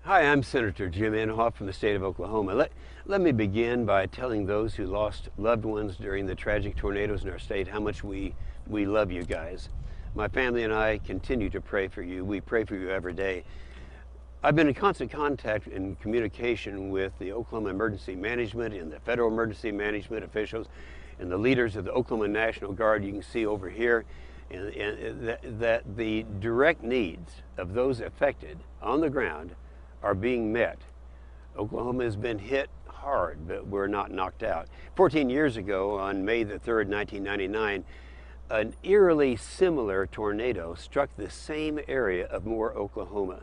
Hi, I'm Senator Jim Inhofe from the state of Oklahoma. Let me begin by telling those who lost loved ones during the tragic tornadoes in our state how much we love you guys. My family and I continue to pray for you. We pray for you every day. I've been in constant contact and communication with the Oklahoma Emergency Management and the Federal Emergency Management officials and the leaders of the Oklahoma National Guard you can see over here, and that the direct needs of those affected on the ground are being met. Oklahoma has been hit hard, but we're not knocked out. 14 years ago, on May the 3rd, 1999, an eerily similar tornado struck the same area of Moore, Oklahoma,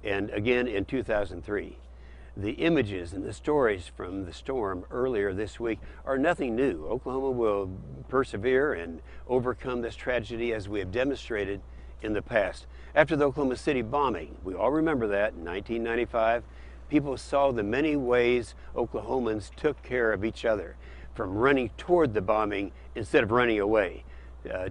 and again in 2003. The images and the stories from the storm earlier this week are nothing new. Oklahoma will persevere and overcome this tragedy as we have demonstrated in the past. After the Oklahoma City bombing, we all remember that, in 1995, people saw the many ways Oklahomans took care of each other, from running toward the bombing instead of running away,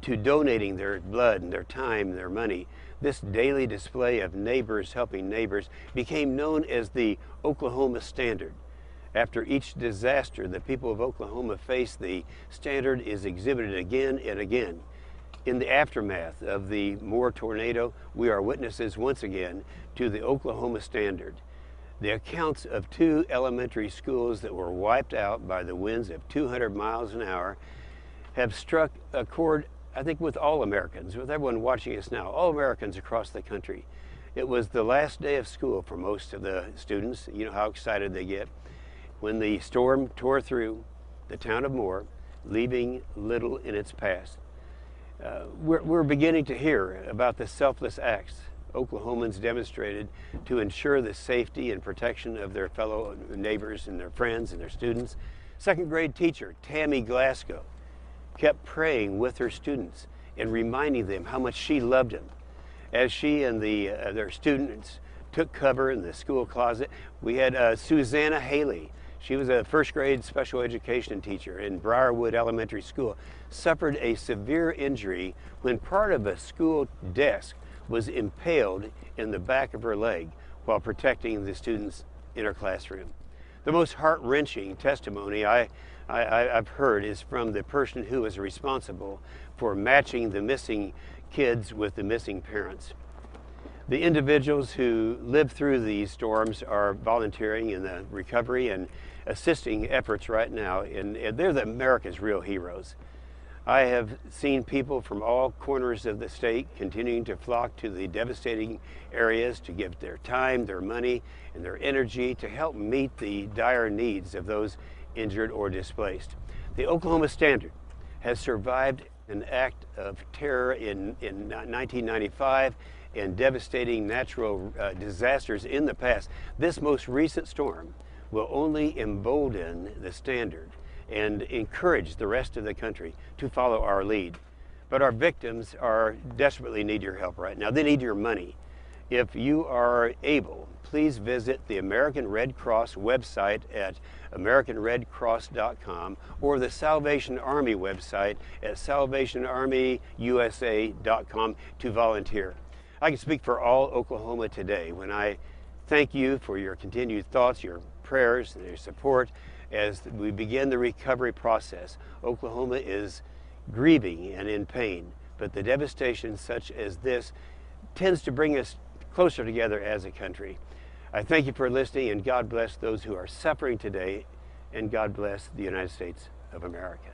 to donating their blood and their time and their money. This daily display of neighbors helping neighbors became known as the Oklahoma Standard. After each disaster the people of Oklahoma face, the standard is exhibited again and again. In the aftermath of the Moore tornado, we are witnesses once again to the Oklahoma Standard. The accounts of 2 elementary schools that were wiped out by the winds of 200 miles an hour have struck a chord, I think, with all Americans, with everyone watching us now, all Americans across the country. It was the last day of school for most of the students. You know how excited they get when the storm tore through the town of Moore, leaving little in its path. We're beginning to hear about the selfless acts Oklahomans demonstrated to ensure the safety and protection of their fellow neighbors and their friends and their students. Second grade teacher Tammy Glasgow kept praying with her students and reminding them how much she loved them. As she and their students took cover in the school closet, we had Susanna Haley. She was a first grade special education teacher in Briarwood Elementary School, suffered a severe injury when part of a school desk was impaled in the back of her leg while protecting the students in her classroom. The most heart-wrenching testimony I've heard is from the person who was responsible for matching the missing kids with the missing parents. The individuals who lived through these storms are volunteering in the recovery and assisting efforts right now, and they're America's real heroes. I have seen people from all corners of the state continuing to flock to the devastating areas to give their time, their money, and their energy to help meet the dire needs of those injured or displaced. The Oklahoma Standard has survived an act of terror in 1995 and devastating natural disasters in the past. This most recent storm will only embolden the standard and encourage the rest of the country to follow our lead. But our victims desperately need your help right now. They need your money. If you are able, please visit the American Red Cross website at AmericanRedCross.com or the Salvation Army website at SalvationArmyUSA.com to volunteer. I can speak for all Oklahoma today when I thank you for your continued thoughts, your prayers, and your support as we begin the recovery process. Oklahoma is grieving and in pain, but the devastation such as this tends to bring us closer together as a country. I thank you for listening, and God bless those who are suffering today, and God bless the United States of America.